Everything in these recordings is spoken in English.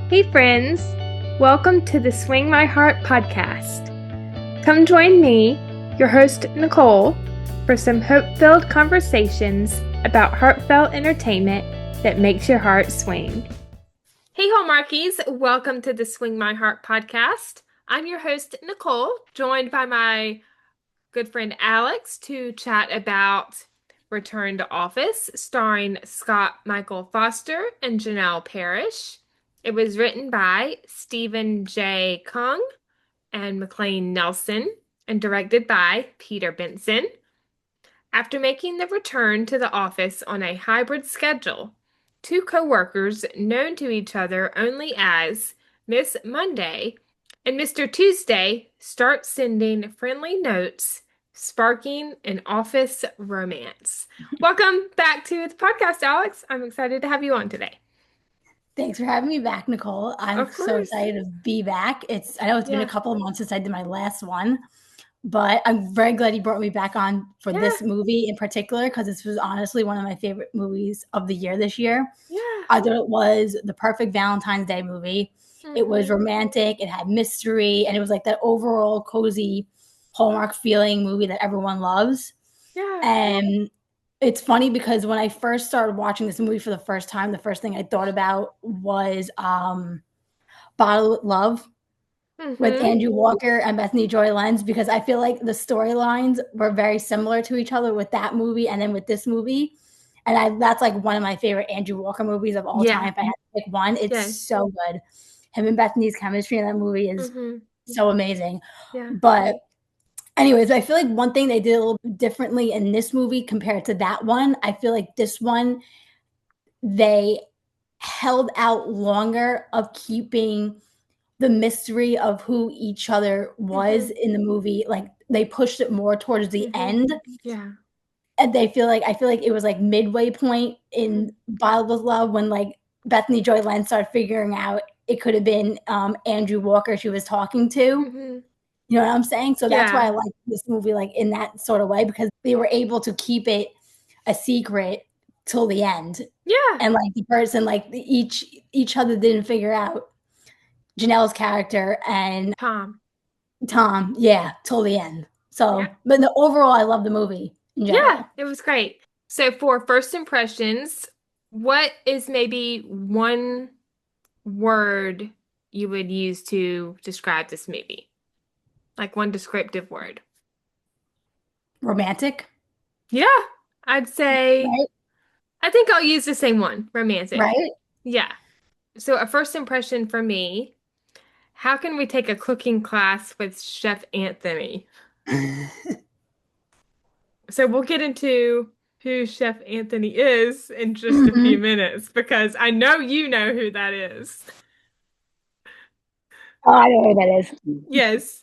Hey, friends! Welcome to the Swing My Heart podcast. Come join me, your host, Nicole, for some hope-filled conversations about heartfelt entertainment that makes your heart swing. Hey, Hallmarkies! Welcome to the Swing My Heart podcast. I'm your host, Nicole, joined by my good friend Alex to chat about Return to Office, starring Scott Michael Foster and Janelle Parrish. It was written by Stephen J. Kung and McLean Nelson and directed by Peter Benson. After making the return to the office on a hybrid schedule, two co-workers known to each other only as Miss Monday and Mr. Tuesday start sending friendly notes, sparking an office romance. Welcome back to the podcast, Alex. I'm excited to have you on today. Thanks for having me back, Nicole. I'm so excited to be back. I know it's been a couple of months since I did my last one, but I'm very glad you brought me back on for this movie in particular, because this was honestly one of my favorite movies of the year this year. Yeah. I thought it was the perfect Valentine's Day movie. It was romantic, it had mystery, and it was like that overall cozy Hallmark feeling movie that everyone loves. Yeah. And it's funny because when I first started watching this movie for the first time, the first thing I thought about was Bottled Love with Andrew Walker and Bethany Joy Lenz, because I feel like the storylines were very similar to each other with that movie and then with this movie. And that's like one of my favorite Andrew Walker movies of all time. If I had to pick one, it's so good. Him and Bethany's chemistry in that movie is so amazing. But anyways, I feel like one thing they did a little bit differently in this movie compared to that one, I feel like this one, they held out longer of keeping the mystery of who each other was in the movie. Like, they pushed it more towards the end. Yeah. And I feel like it was like midway point in Bottled Love when like Bethany Joy Lenz started figuring out it could have been Andrew Walker she was talking to. You know what I'm saying? So that's why I like this movie, like, in that sort of way, because they were able to keep it a secret till the end. Yeah. And like the person, like each other didn't figure out Janelle's character and Tom, yeah, till the end. So, but overall, I love the movie in general. Yeah, it was great. So for first impressions, what is maybe one word you would use to describe this movie? Like one descriptive word. Romantic. Yeah, I'd say, right? I think I'll use the same one, romantic. Right? Yeah. So a first impression for me, how can we take a cooking class with Chef Anthony? So we'll get into who Chef Anthony is in just a few minutes, because I know you know who that is. Oh, I know who that is. Yes.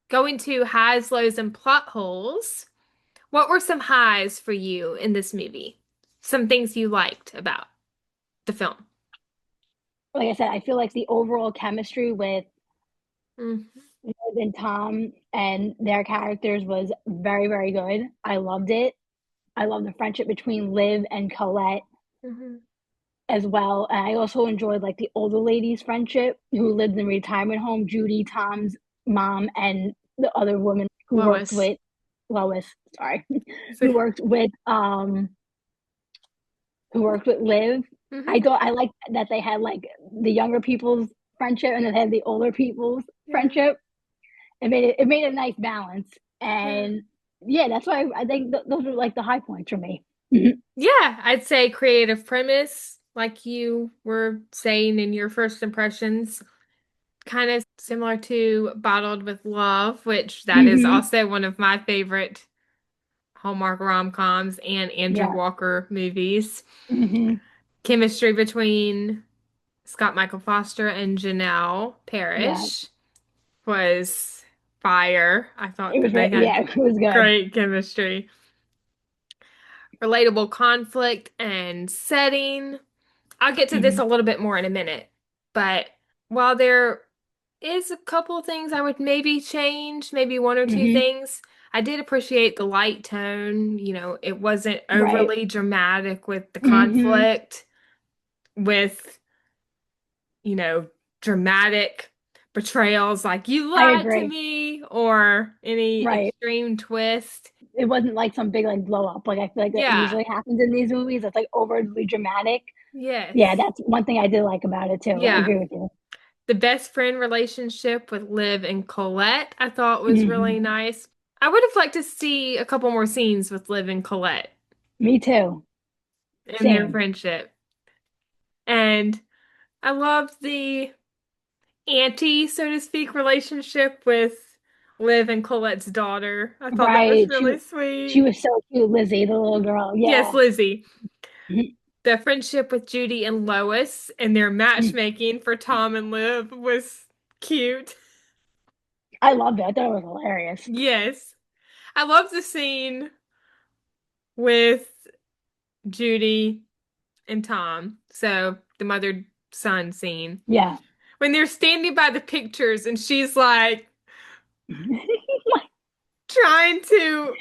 Going to highs, lows, and plot holes. What were some highs for you in this movie? Some things you liked about the film. Like I said, I feel like the overall chemistry with Mm. Liv and Tom and their characters was very, very good. I loved it. I love the friendship between Liv and Colette as well. And I also enjoyed like the older lady's friendship who lived in a retirement home, Judy, Tom's mom, and the other woman who worked with Lois, who worked with Liv. I liked that they had like the younger people's friendship and then they had the older people's friendship. It made a nice balance. And that's why I think those were like the high points for me. Yeah, I'd say creative premise, like you were saying in your first impressions, kind of similar to Bottled with Love, which that is also one of my favorite Hallmark rom-coms and Andrew Walker movies. Chemistry between Scott Michael Foster and Janelle Parrish was fire. I thought that they had it was good. great chemistry. Relatable conflict and setting. I'll get to this a little bit more in a minute, but while there is a couple of things I would maybe change, maybe one or two things, I did appreciate the light tone. You know, it wasn't overly dramatic with the conflict, with, you know, dramatic betrayals like you I lied to agree. me or any Right. extreme twist. It wasn't like some big like blow up like I feel like that Yeah. usually happens in these movies. It's like overly dramatic. Yeah, Yes. that's one thing I did like about it too. I Yeah. agree with you. The best friend relationship with Liv and Colette, I thought was Hmm. really nice. I would have liked to see a couple more scenes with Liv and Colette Me too. and their Same. friendship. And I loved the auntie, so to speak, relationship with Liv and Colette's daughter. I thought that was Right. really She sweet. was so cute, Lizzie, the little girl. Yes, Yeah. Lizzie. The friendship with Judy and Lois and their matchmaking for Tom and Liv was cute. I loved it. I thought it was hilarious. Yes. I love the scene with Judy and Tom. So the mother-son scene. Yeah. When they're standing by the pictures and she's like trying to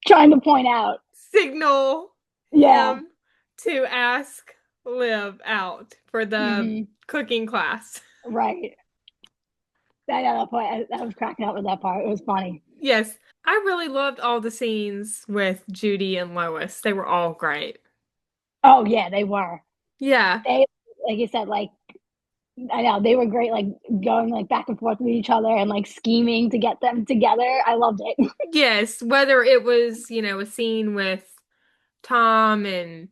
Trying to point out. signal Yeah. him to ask Liv out for the Hmm. cooking class. Right. That point, I was cracking up with that part. It was funny. Yes, I really loved all the scenes with Judy and Lois. They were all great. Oh yeah, they were. Yeah. They, like you said, like I know they were great, like going like back and forth with each other and like scheming to get them together. I loved it. Yes, whether it was, a scene with Tom and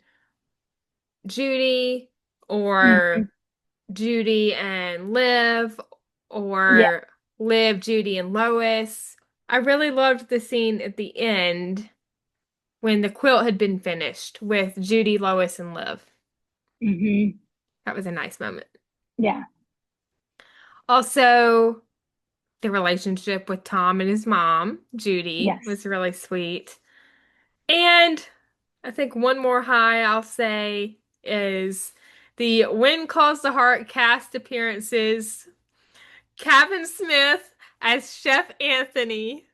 Judy Hmm. or Judy and Liv Yeah. or Liv, Judy, and Lois. I really loved the scene at the end when the quilt had been finished with Judy, Lois, and Liv. Hmm. That was a nice moment. Yeah. Also, the relationship with Tom and his mom, Judy, Yes. was really sweet. And I think one more high I'll say is the When Calls the Heart cast appearances. Kevin Smith as Chef Anthony,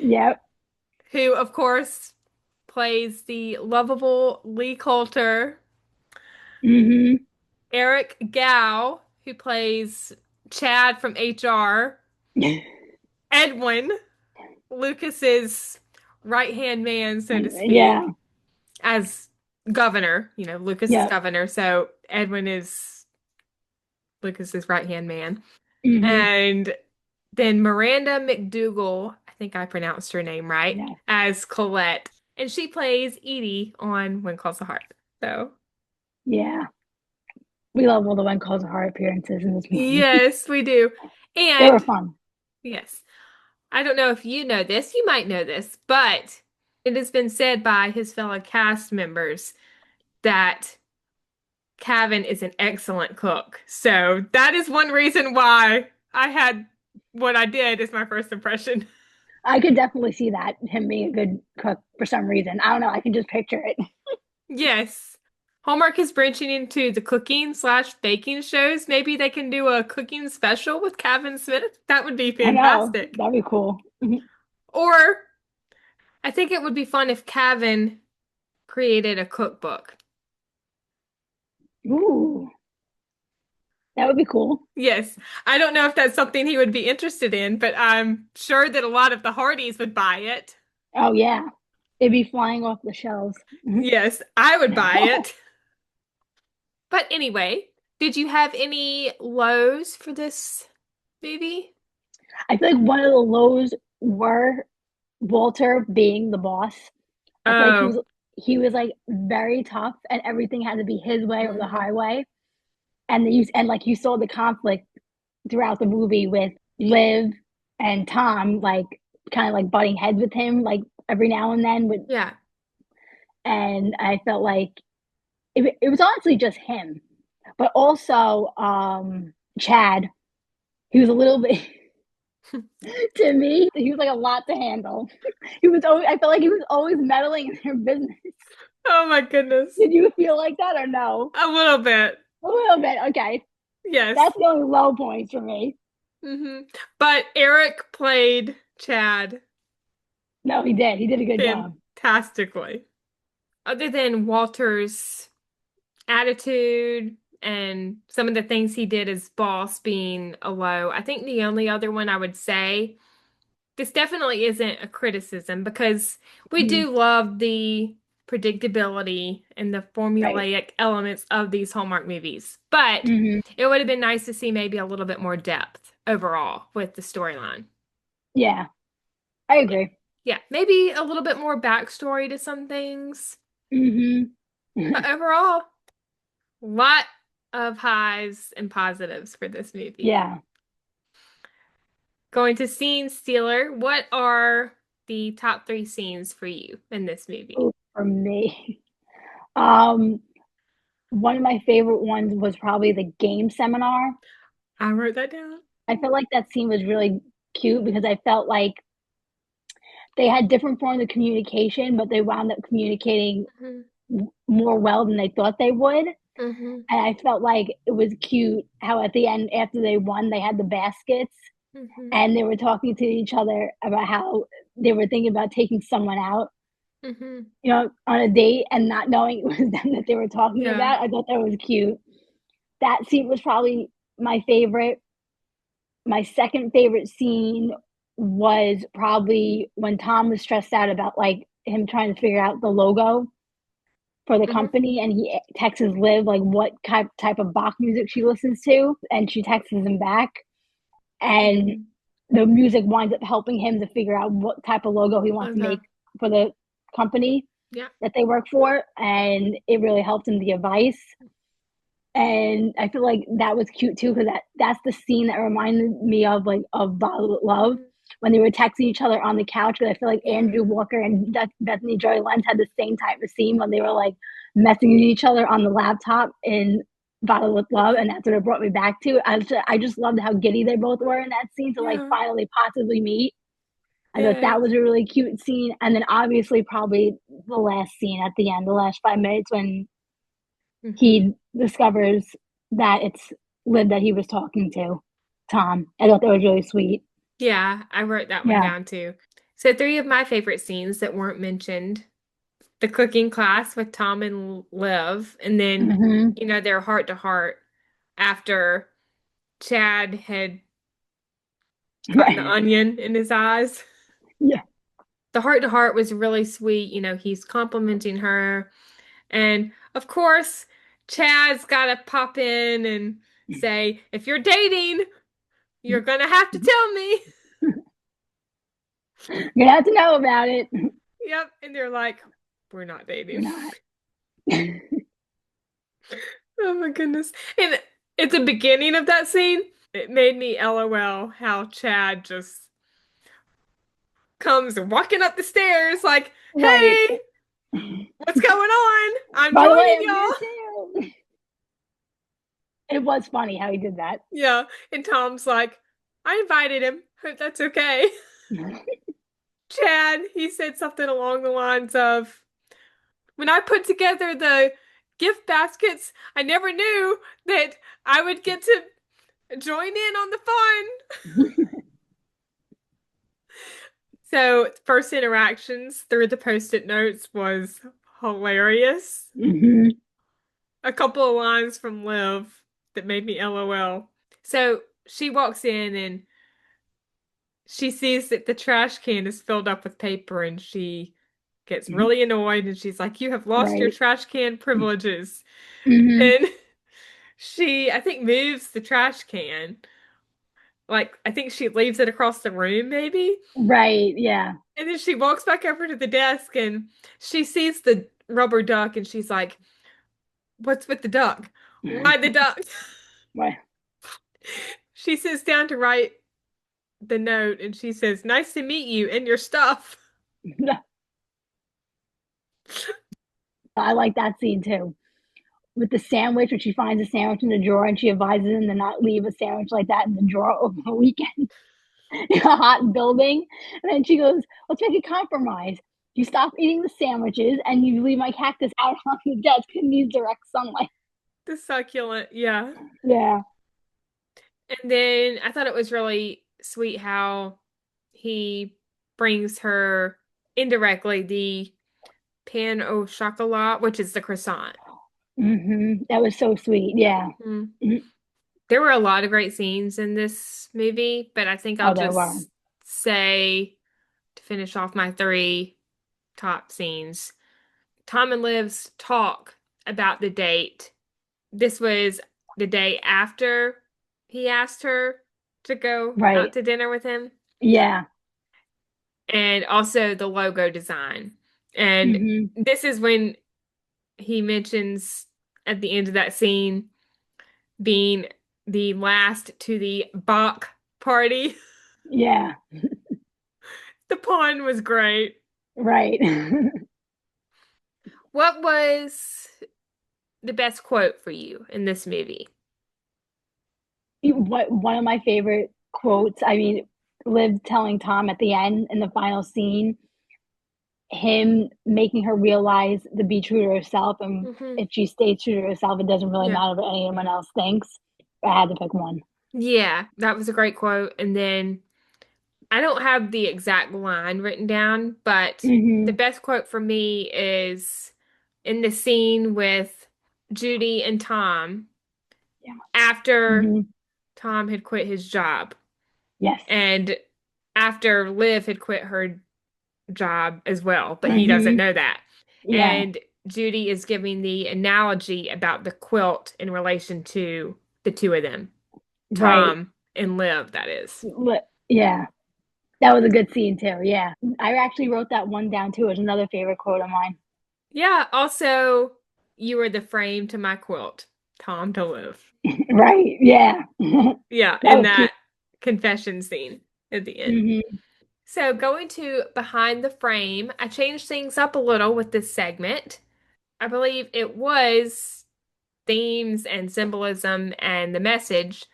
Yep. who, of course, plays the lovable Lee Coulter. Hmm. Eric Gow, who plays Chad from HR. Edwin, Lucas's right-hand man, so to Yeah. speak, as governor. Lucas is Yep. governor, so Edwin is Lucas's right-hand man. Hmm. And then Miranda McDougal, I think I pronounced her name right, Yeah. as Colette. And she plays Edie on When Calls the Heart. So, Yeah. We love all the One Calls of Heart appearances in this movie. yes, we do. They were And fun. yes, I don't know if you know this, you might know this, but it has been said by his fellow cast members that Cavan is an excellent cook. So that is one reason why I had what I did as my first impression. I could definitely see that him being a good cook for some reason. I don't know. I can just picture it. Yes. Hallmark is branching into the cooking slash baking shows. Maybe they can do a cooking special with Kevin Smith. That would be I know. fantastic. That'd be cool. Or I think it would be fun if Kevin created a cookbook. Ooh, that would be cool. Yes. I don't know if that's something he would be interested in, but I'm sure that a lot of the Hardys would buy it. Oh yeah, it'd be flying off the shelves. Yes, I would buy it. But anyway, did you have any lows for this movie? I feel like one of the lows were Walter being the boss. I feel like Oh, he was like very tough, and everything had to be his way or the mhm. highway. And like you saw the conflict throughout the movie with Liv and Tom, like kind of like butting heads with him, like every now and then. With Yeah. and I felt like it was honestly just him, but also Chad. He was a little bit to me. He was like a lot to handle. He was always. I felt like he was always meddling in their business. Oh my goodness. Did you feel like that or no? A little bit. A little bit. Okay, Yes. that's the only low points for me. But Eric played Chad No, he did. He did a good job. fantastically. Other than Walter's attitude and some of the things he did as boss being a low. I think the only other one I would say, this definitely isn't a criticism because we Mhm. do love the predictability and the Right. formulaic elements of these Hallmark movies. But Hmm. it would have been nice to see maybe a little bit more depth overall with the storyline. Yeah, I Yeah. agree. Yeah, maybe a little bit more backstory to some things. Hmm. But overall, lot of highs and positives for this movie. Yeah. Going to scene stealer, what are the top three scenes for you in this movie? Ooh, for me, um, one of my favorite ones was probably the game seminar. I wrote that down. I felt like that scene was really cute because I felt like they had different forms of communication, but they wound up communicating Hmm. more well than they thought they would. Hmm. And I felt like it was cute how at the end, after they won, they had the baskets Hmm. and they were talking to each other about how they were thinking about taking someone out, Hmm. on a date and not knowing it was them that they were talking Yeah. about. I thought that was cute. That scene was probably my favorite. My second favorite scene was probably when Tom was stressed out about like him trying to figure out the logo for the Hmm. company, and he texts Liv like what type of Bach music she listens to, and she texts him back, and Hmm. the music winds up helping him to figure out what type of logo he wants to Okay. make for the company Yeah. that they work for, and it really helped him the advice. And I feel like that was cute too because that's the scene that reminded me of like of Violet Love Mhm. when they were texting each other on the couch. Because I feel like Andrew Yeah. Walker and Bethany Joy Lenz had the same type of scene when they were like messing with each other on the laptop in Violet Love, and Hmm. that's what it brought me back to. I just loved how giddy they both were in that scene to like Yeah. finally possibly meet. I thought that Yes. was a really cute scene, and then obviously probably the last scene at the end, the last 5 minutes when Hmm. he discovers that it's Liv that he was talking to, Tom. I thought that was really sweet. Yeah, I wrote that one Yeah. down too. So three of my favorite scenes that weren't mentioned: the cooking class with Tom and Liv, and then, Hmm. their heart to heart after Chad had gotten the Right. onion in his eyes. Yeah. The heart to heart was really sweet. He's complimenting her. And of course, Chad's got to pop in and say, if you're dating, you're gonna have to tell me. You have to know about it. Yep. And they're like, we're not We're dating. not. Oh my goodness. And at the beginning of that scene, it made me LOL how Chad just comes walking up the stairs like, Right. hey, what's going on? I'm By the way, joining I'm here y'all. too. It was funny how he did that. Yeah. And Tom's like, I invited him. Hope that's okay. Chad, he said something along the lines of, when I put together the gift baskets, I never knew that I would get to join in on the fun. So, first interactions through the post-it notes was hilarious. Hmm. A couple of lines from Liv that made me LOL. So, she walks in and she sees that the trash can is filled up with paper and she gets really annoyed and she's like, "You have lost your Right. trash can privileges." Hmm. And she, I think, moves the trash can. Like, I think she leaves it across the room, maybe. Right. Yeah. And then she walks back over to the desk and she sees the rubber duck and she's like, what's with the duck? Why the duck? Right. She sits down to write the note and she says, nice to meet you and your stuff. I like that scene too. With the sandwich, when she finds a sandwich in the drawer and she advises him to not leave a sandwich like that in the drawer over the weekend in a hot building. And then she goes, let's make a compromise. You stop eating the sandwiches and you leave my cactus out on the desk in these direct sunlight. The succulent, yeah. Yeah. And then I thought it was really sweet how he brings her indirectly the pain au chocolat, which is the croissant. That was so sweet. Yeah. Mhm. Mhm. There were a lot of great scenes in this movie, but I think I'll Oh, there were. just say to finish off my three top scenes. Tom and Liv's talk about the date. This was the day after he asked her to go out Right. to dinner with him, Yeah. and also the logo design. And hmm this is when he mentions at the end of that scene being the last to the Bach party. Yeah. The pun was great. Right. What was the best quote for you in this movie? What one of my favorite quotes, I mean, Liv telling Tom at the end in the final scene, him making her realize to be true to herself, and Hmm. if she stays true to herself, it doesn't really Yeah. matter what anyone else thinks. I had to pick one. Yeah, that was a great quote. And then I don't have the exact line written down, but the hmm best quote for me is in the scene with Judy and Tom Yeah. after hmm Tom had quit his job Yes. and after Liv had quit her job as well, but he doesn't hmm know that. Yeah. And Judy is giving the analogy about the quilt in relation to the two of them, Right. Tom and Liv, that is. Yeah. That was a good scene too. Yeah. I actually wrote that one down too. It's another favorite quote of mine. Yeah, also, you were the frame to my quilt, Tom to Liv. Right. Yeah. that Yeah, in was cute. that confession scene at the end. hmm So, going to behind the frame, I changed things up a little with this segment. I believe it was themes and symbolism and the message,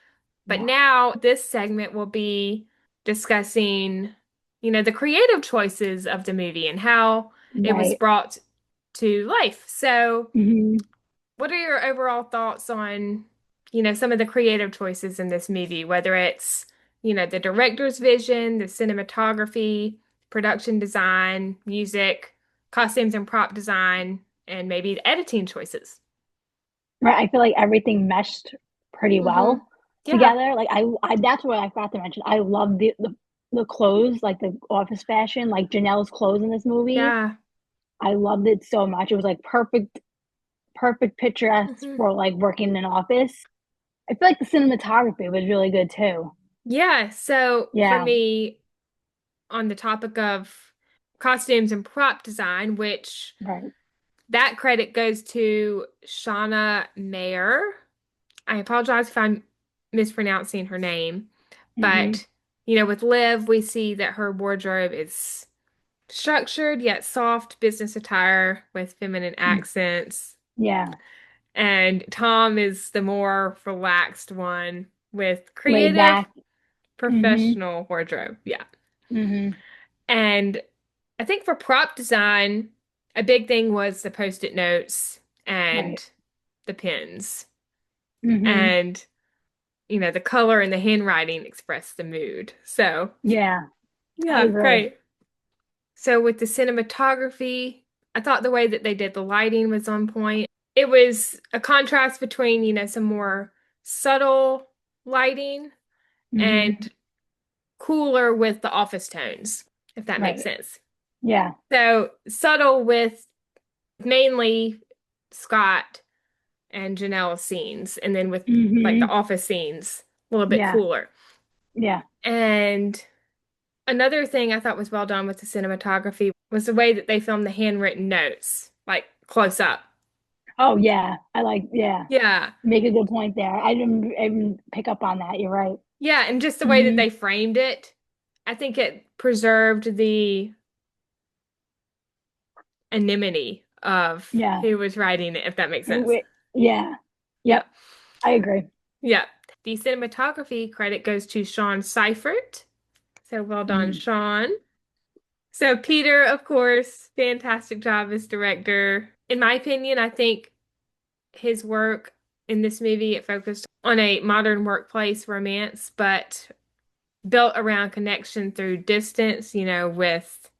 but Yeah. now this segment will be discussing, the creative choices of the movie and how it was Right. brought to life. So, hmm what are your overall thoughts on, some of the creative choices in this movie, whether it's, the director's vision, the cinematography, production design, music, costumes and prop design, and maybe the editing choices? Right. I feel like everything meshed pretty Mm-hmm. well Yeah. together. Like I that's what I forgot to mention. I love the clothes, like the office fashion, like Janelle's clothes in this movie. Yeah. I loved it so much. It was like perfect picturesque Hmm. for like working in an office. I feel like the cinematography was really good too. Yeah. So for Yeah. me, on the topic of costumes and prop design, which Right. that credit goes to Shauna Mayer. I apologize if I'm mispronouncing her name, hmm but with Liv, we see that her wardrobe is structured yet soft business attire with feminine accents. Yeah. And Tom is the more relaxed one with Laid creative back. hmm professional wardrobe. Yeah. hmm And I think for prop design, a big thing was the post-it notes Right. and the pins. hmm And the color and the handwriting express the mood. So, Yeah. I yeah, agree. great. So, with the cinematography, I thought the way that they did the lighting was on point. It was a contrast between, some more subtle lighting hmm and cooler with the office tones, if that makes Right. sense. Yeah. So, subtle with mainly Scott and Janelle scenes, and then with like the hmm office scenes, a little bit Yeah. cooler. Yeah. And another thing I thought was well done with the cinematography was the way that they filmed the handwritten notes, like close up. Oh yeah. Yeah. Yeah. Make a good point there. I didn't pick up on that. You're right. Yeah, and just the way that hmm they framed it, I think it preserved the anonymity of Yeah. who was writing it, if that makes sense. Yeah. Yeah. Yep. I agree. Yeah. The cinematography credit goes to Sean Seifert. So well done, Mm. Sean. So Peter, of course, fantastic job as director. In my opinion, I think his work in this movie, it focused on a modern workplace romance, but built around connection through distance, with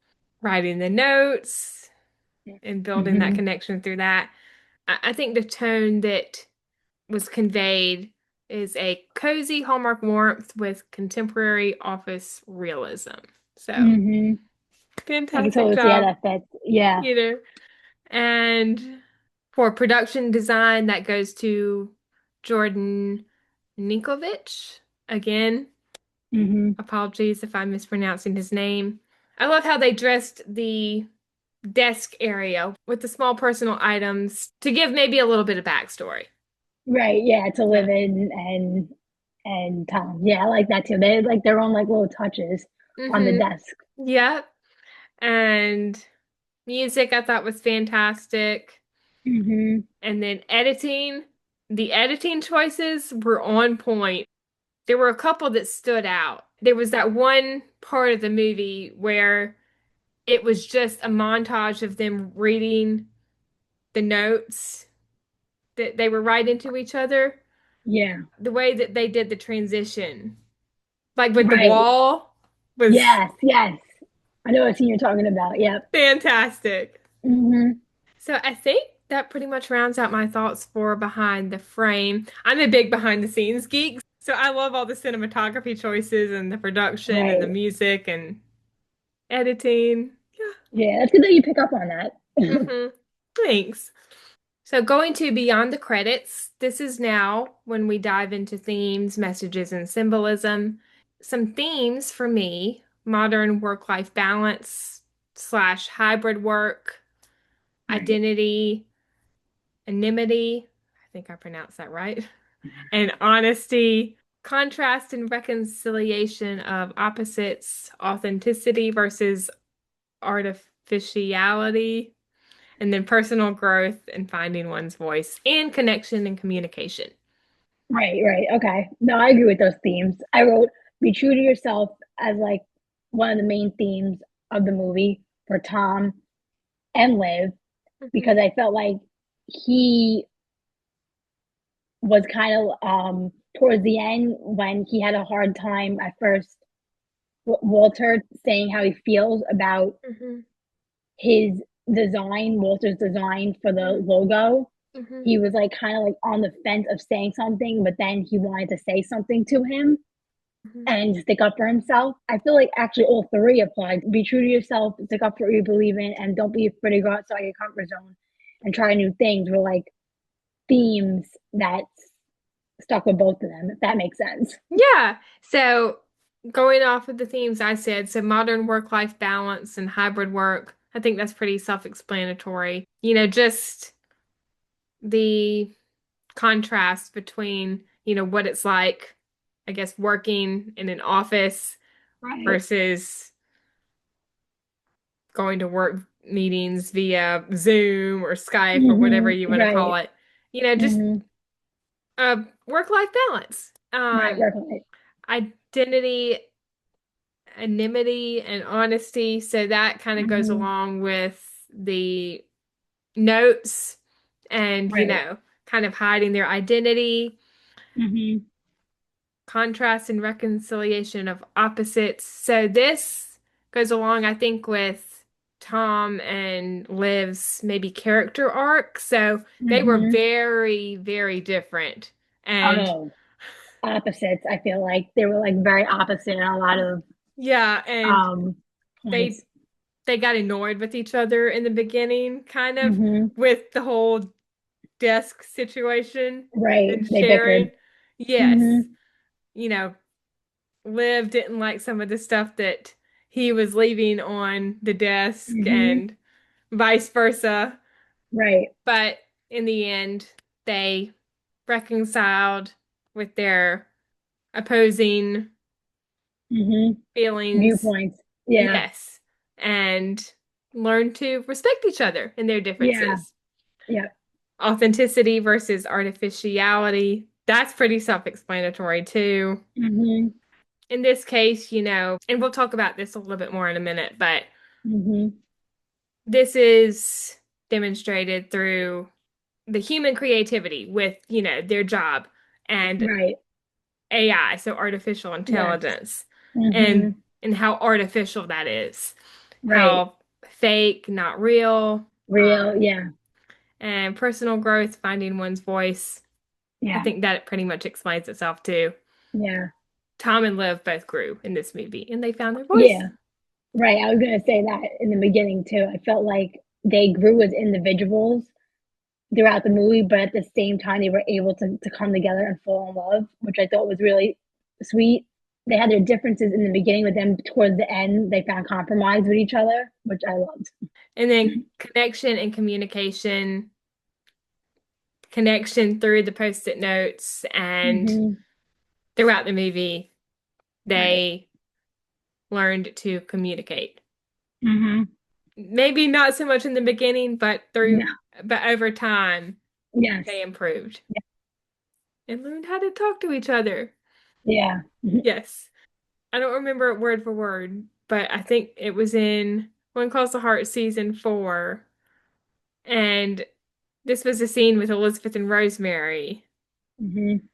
writing the notes and building that hmm connection through that. I think the tone that was conveyed is a cozy Hallmark warmth with contemporary office realism. So, Hmm. I can fantastic totally see how job, that fits. Yeah. you know. And for production design, that goes to Jordan Ninkovich. Again, Hmm. apologies if I'm mispronouncing his name. I love how they dressed the desk area with the small personal items to give maybe a little bit of backstory. Right. Yeah. To Yeah. live in and Tom. Yeah, I like that too. They had like their own like little touches on the Mm-hmm. desk. Yep. And music I thought was fantastic. Hmm. And then editing, the editing choices were on point. There were a couple that stood out. There was that one part of the movie where it was just a montage of them reading the notes that they were writing to each other. Yeah. The way that they did the transition, like with the Right. wall, was Yes. Yes. I know what scene you're talking about. Yep. fantastic. Hmm. So I think that pretty much rounds out my thoughts for Behind the Frame. I'm a big behind the scenes geek, so I love all the cinematography choices and the production and the Right. music and editing. Yeah, that's good that you pick up on that. Yeah. Thanks. So going to Beyond the Credits, this is now when we dive into themes, messages, and symbolism. Some themes for me, modern work-life balance slash hybrid work, Right. identity, anonymity, I think I pronounced that right, and honesty, contrast and reconciliation of opposites, authenticity versus artificiality, and then personal growth and finding one's voice and connection and communication. Right, right. Okay. No, I agree with those themes. I wrote be true to yourself as like one of the main themes of the movie for Tom and Liv Mhm, because I felt like he was kind of towards the end when he had a hard time at first Walter saying how he feels about mhm, his design, Walter's design for the mhm, logo. mhm, He was like kind of like on the fence of saying something, but then he wanted to say something to him mhm. and stick up for himself. I feel like actually all three apply. Be true to yourself, stick up for what you believe in, and don't be afraid to go outside your comfort zone and try new things were like themes that stuck with both of them, if that makes sense. Yeah. So going off of the themes I said, so modern work-life balance and hybrid work, I think that's pretty self-explanatory. Just the contrast between, what it's like, I guess, working in an office Right. versus going to work meetings via Zoom or Skype or whatever you want to call Right. it. Just Hmm. work-life balance. Right. Right. Identity, anonymity, and honesty. So that kind of goes Hmm. along with the notes and, Right. kind of hiding their identity, Hmm. contrast and reconciliation of opposites. So this goes along, I think, with Tom and Liv's maybe character arc. So they were Hmm. very, very different. And Oh, opposites. I feel like they were like very opposite in a lot of yeah, and um they points. they got annoyed with each other in the beginning, kind of Hmm. with the whole desk situation Right. and They bickered. sharing. Yes, Hmm. you know, Liv didn't like some of the stuff that he was leaving on the desk Hmm. and vice versa. Right. But in the end, they reconciled with their opposing Hmm. feelings. Viewpoints. Yeah. Yes. And learned to respect each other in their Yeah. differences. Yeah. Authenticity versus artificiality. That's pretty self-explanatory too. Hmm. In this case, and we'll talk about this a little bit more in a minute, but Hmm. this is demonstrated through the human creativity with, their job and Right. AI, so artificial Yes. intelligence, Hmm. and how artificial that is, Right. how fake, not real. Real. Yeah. and personal growth, finding one's voice. I Yeah. think that pretty much explains itself too. Yeah. Tom and Liv both grew in this movie and they found their voice. Yeah. Right. I was gonna say that in the beginning too. I felt like they grew as individuals throughout the movie, but at the same time they were able to come together and fall in love, which I thought was really sweet. They had their differences in the beginning, but then towards the end they found compromise with each other, which I loved. And then connection and connection through the post-it notes and Mm-hmm. throughout the movie, Right. they learned to communicate. Mm-hmm. Maybe not so much in the beginning, No. but over time, Yes. they improved and learned how to talk to each other. Yeah. Yes. I don't remember it word for word, but I think it was in One Calls the Heart season 4. And this was a scene with Elizabeth and Rosemary. Mm-hmm.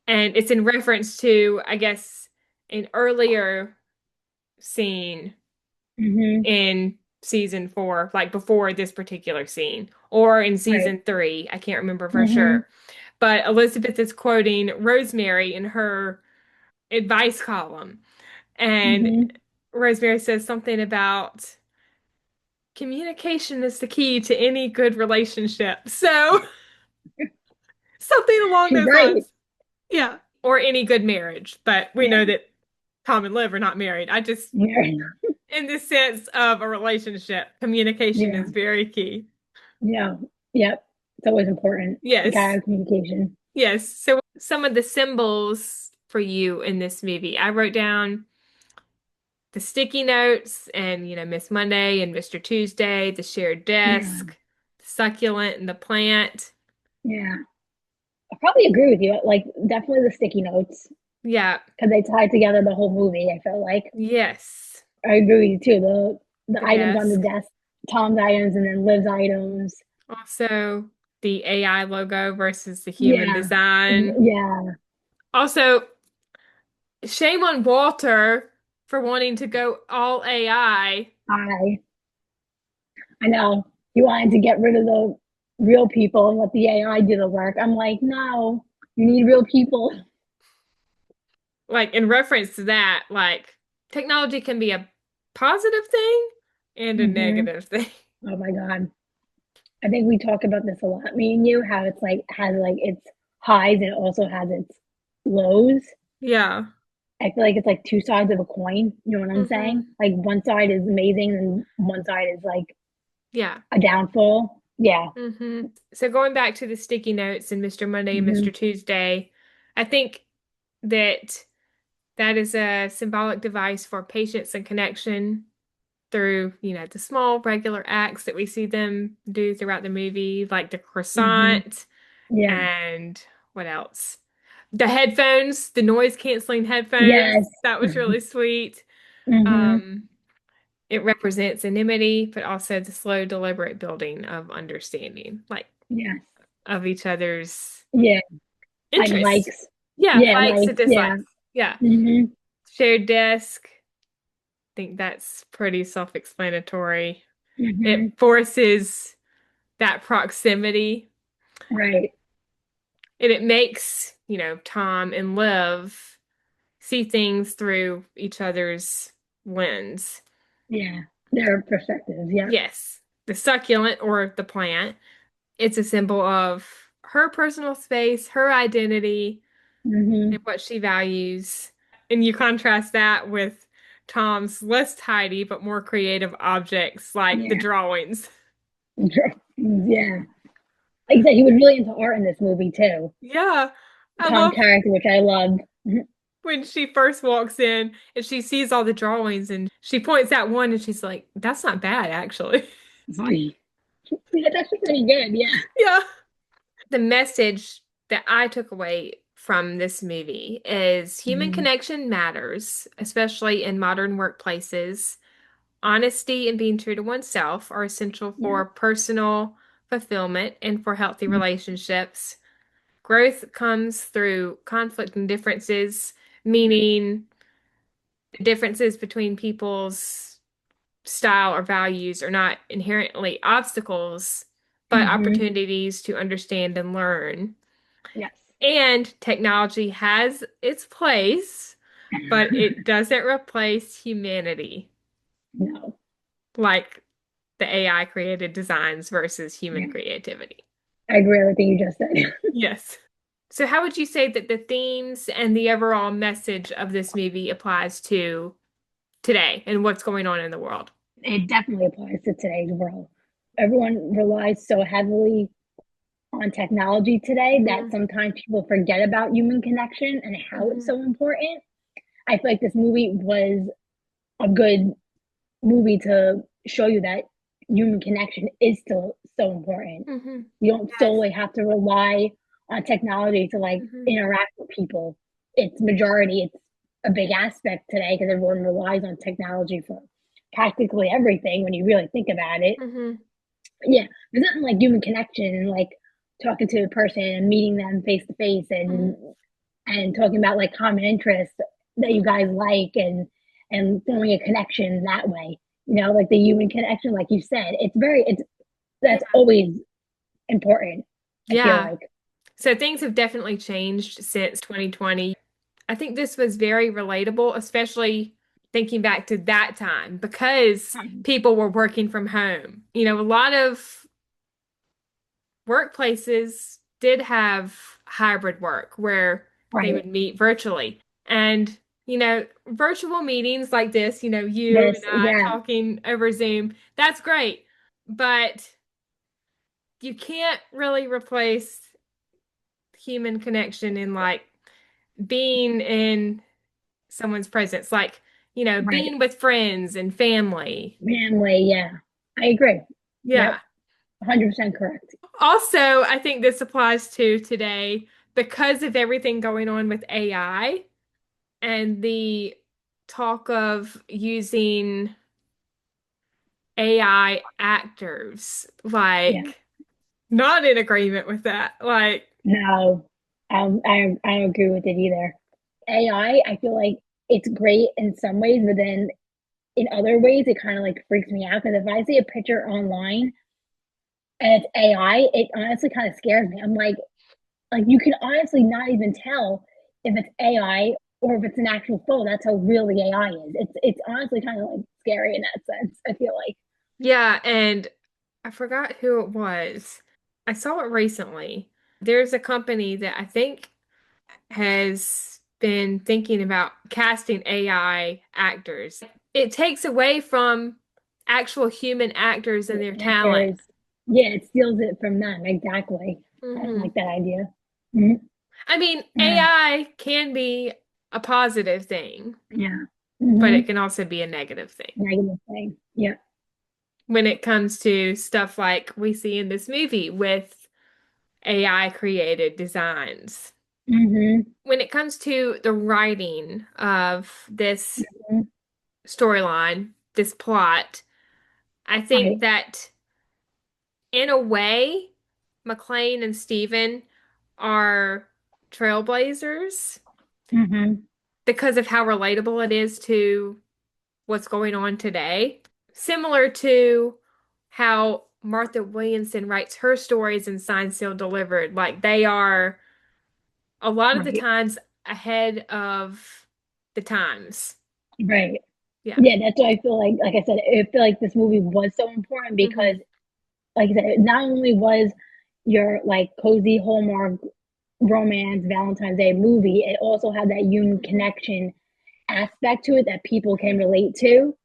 And it's in reference to, I guess, an earlier scene Mm-hmm. in season 4, like before this particular scene, or in Right. season 3. I can't remember for Mm-hmm. sure. But Elizabeth is quoting Rosemary in her advice column. And Mm-hmm. Rosemary says something about communication is the key to any good relationship. So, something along She's those right. lines. Yeah. Or any good marriage. But we know Yeah. that Tom and Liv are not married. I just, Yeah. in the sense of a relationship, communication Yeah. is very key. Yeah. Yep. It's always important. You gotta Yes. have communication. Yes. So, some of the symbols for you in this movie, I wrote down the sticky notes and, Miss Monday and Mr. Tuesday, the shared Yeah. desk, the succulent and the plant. Yeah. I probably agree with you. Like definitely the sticky notes Yeah. because they tied together the whole movie. I felt like Yes. I agree with you too. The The items on the desk. desk, Tom's items, and then Liv's items. Also, the AI logo versus the human Yeah. design. Yeah. Also, shame on Walter for wanting to go all AI. I know he wanted to get rid of the real people and let the AI do the work. I'm like, no, you need real people. Like, in reference to that, like, technology can be a positive thing and a Hmm. negative thing. Oh my god. I think we talk about this a lot, me and you, how it's like has like its highs and it also has its lows. Yeah. I feel like it's like two sides of a coin. You know what I'm saying? Hmm. Like one side is amazing and one side is like Yeah. a downfall. Yeah. So going back to the sticky notes and Mr. Monday and Hmm. Mr. Tuesday, I think that that is a symbolic device for patience and connection through, the small regular acts that we see them do throughout the movie, like the Hmm. croissant Yeah. and what else? The headphones, the noise canceling headphones. Yes. That was really sweet. Hmm. Um, it represents anonymity, but also the slow, deliberate building of understanding, like Yes. of each other's Yeah. Like interests. likes. Yeah, Yeah. likes Like and yeah. dislikes. Yeah. Hmm. Shared desk. Think that's pretty self-explanatory. Hmm. It forces that proximity Right. and it makes, Tom and Liv see things through each other's lens. Yeah. Their perspectives. Yep. Yes, the succulent or the plant, it's a symbol of her personal space, her identity, Hmm. and what she values. And you contrast that with Tom's less tidy but more creative objects like the Yeah. drawings. Yeah. Like I said, he was really into art in this movie too. Yeah, I Tom love character, which I loved. when she first walks in and she sees all the drawings and she points out one and she's like, that's not bad, actually. Funny. Yeah, that's pretty good. Yeah. Yeah. The message that I took away from this movie is human Hmm. connection matters, especially in modern workplaces. Honesty and being true to oneself are essential Yeah. for personal fulfillment and for healthy relationships. Growth comes through conflict and differences, meaning the differences between people's style or values are not inherently obstacles, but opportunities to understand and learn. Yes. And technology has its place, but it doesn't replace humanity, No. like the AI created designs versus human Yeah. creativity. I agree with everything you just said. Yes. So, how would you say that the themes and the overall message of this movie applies to today and what's going on in the world? It definitely applies to today's world. Everyone relies so heavily on technology today that Hmm. sometimes people forget about human connection and how it's Hmm. so important. I feel like this movie was a good movie to show you that human connection is still so important. Hmm. You don't Yes. solely have to rely on technology to like Hmm. interact with people. It's majority, it's a big aspect today because everyone relies on technology for practically everything when you really think about it. Hmm. Yeah, there's nothing like human connection and like talking to a person and meeting them face to face Hmm. and talking about like common interests that you guys like and forming a connection that way. You know, like the human connection, like you said, it's Yeah. that's always important. I feel Yeah. like So things have definitely changed since 2020. I think this was very relatable, especially thinking back to that time because people were working from home. A lot of workplaces did have hybrid work where they right. would meet virtually. And, virtual meetings like this, you and This, I yeah, talking over Zoom, that's great. But you can't really replace human connection in like being in someone's presence, like, right. being with friends and family. Manly, yeah. I agree. Yeah. Yep, 100% correct. Also, I think this applies to today because of everything going on with AI and the talk of using AI actors. Yeah. Like, not in agreement with that. Like, No, I don't agree with it either. I feel like it's great in some ways, but then in other ways, it kind of like freaks me out because if I see a picture online and it's AI, it honestly kind of scares me. I'm like you can honestly not even tell if it's AI or if it's an actual photo. That's how real the AI is. It's honestly kind of like scary in that sense. I feel like yeah, and I forgot who it was. I saw it recently. There's a company that I think has been thinking about casting AI actors. It takes away from actual human actors and their talent. actors, yeah, it steals it from them exactly. I don't Hmm. like that idea. Mhm. I mean, Yeah, AI can be a positive thing, yeah. but it Hmm. can also be a negative thing Negative thing. Yeah. when it comes to stuff like we see in this movie with AI created designs. Hmm. When it comes to the writing of this storyline, this plot, I think Right. that in a way, McLean and Steven are trailblazers Hmm. because of how relatable it is to what's going on today. Similar to how Martha Williamson writes her stories in Signed, Sealed, Delivered. Like they are a lot of the Right. times ahead of the times. Right. Yeah. Yeah, that's why I feel like I said, I feel like this movie was so important Hmm. because, like I said, it not only was your like cozy Hallmark romance Valentine's Day movie, it also had that human Hmm. connection aspect to it that people can Hmm. relate to,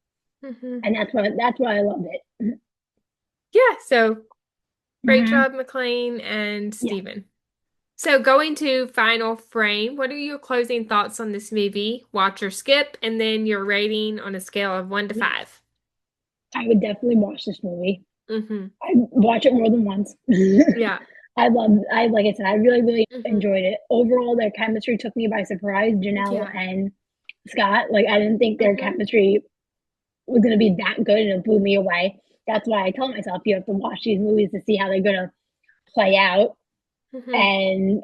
Hmm. and that's why I loved it. Yeah. So great Mm-hmm. job, McLean and Yeah, Steven. So going to final frame, what are your closing thoughts on this movie? Watch or skip, and then your rating on a scale of 1 to 5. I would definitely watch this movie. Mm-hmm. I watch it more than once. Yeah. I like I said, I really, really Mm-hmm. enjoyed it. Overall, their chemistry took me by surprise. Janelle Yeah. and Scott, like I didn't think their Mm-hmm. chemistry was gonna be that good, and it blew me away. That's why I told myself you have to watch these movies to see how they're gonna play out. Mm-hmm. And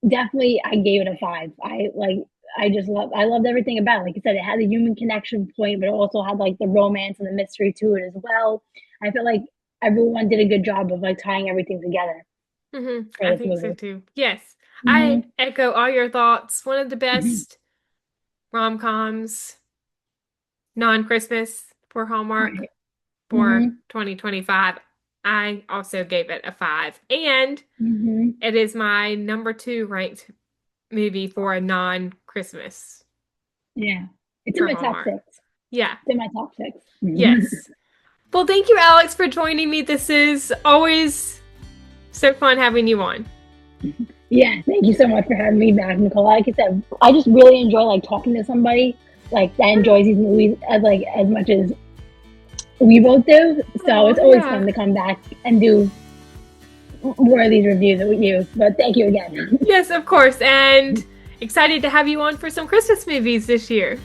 definitely, I gave it a 5. I loved everything about it. Like I said, it had a human connection point, but it also had like the romance and the mystery to it as well. I feel like everyone did a good job of like tying everything together. I think so too. Yes. Mm-hmm. I echo all your thoughts. One of the best rom-coms, non-Christmas for Hallmark for 2025. I also gave it a 5. And it is my number 2 ranked movie for a non-Christmas. Yeah. It's in my top 6. Yeah. It's in my top 6. Yes. Well, thank you, Alex, for joining me. This is always so fun having you on. Yeah, thank you so much for having me back, Nicole. Like I said, I just really enjoy like talking to somebody like that enjoys these movies as much as we both do. So it's always fun to come back and do more of these reviews with you. But thank you again. Yes, of course. And excited to have you on for some Christmas movies this year.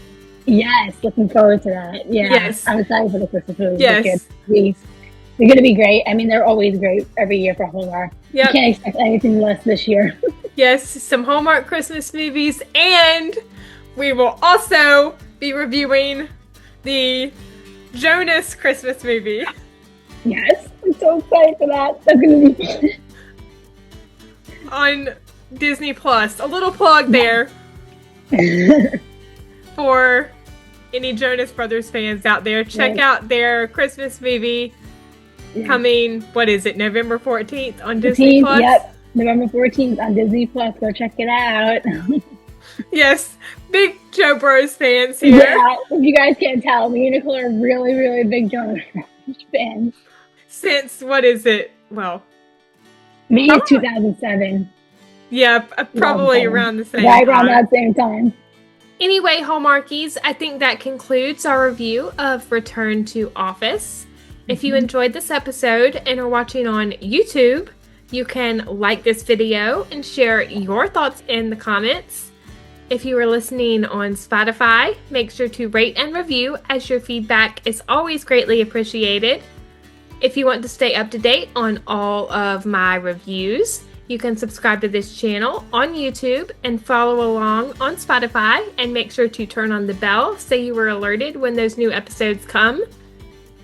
Yes, looking forward to that. Yeah, yes. I'm excited for the Christmas movies. Yes. They're going to be great. I mean, they're always great every year for Hallmark. Yep. You can't expect anything less this year. Yes, some Hallmark Christmas movies. And we will also be reviewing the Jonas Christmas movie. Yes, I'm so excited for that. That's going to be fun. On Disney Plus. A little plug there for any Jonas Brothers fans out there. Check out their Christmas movie coming, what is it, November 14th on Disney Plus? Yep, November 14th on Disney Plus. Go check it out. Yes, big Joe Bros fans here. Yeah, if you guys can't tell, me and Nicole are really, really big Jonas fans. Since, what is it? Well, me is 2007. Yeah, probably around the same time. Right around that same time. Anyway, Hallmarkies, I think that concludes our review of Return to Office. If you enjoyed this episode and are watching on YouTube, you can like this video and share your thoughts in the comments. If you are listening on Spotify, make sure to rate and review, as your feedback is always greatly appreciated. If you want to stay up to date on all of my reviews, you can subscribe to this channel on YouTube and follow along on Spotify, and make sure to turn on the bell so you are alerted when those new episodes come.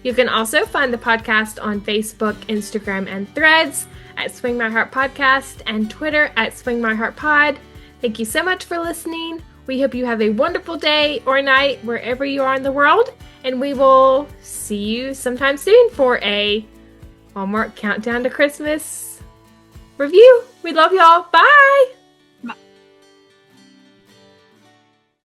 You can also find the podcast on Facebook, Instagram, and Threads at Swing My Heart Podcast, and Twitter at Swing My Heart Pod. Thank you so much for listening. We hope you have a wonderful day or night wherever you are in the world, and we will see you sometime soon for a Hallmark Countdown to Christmas review. We love y'all. Bye!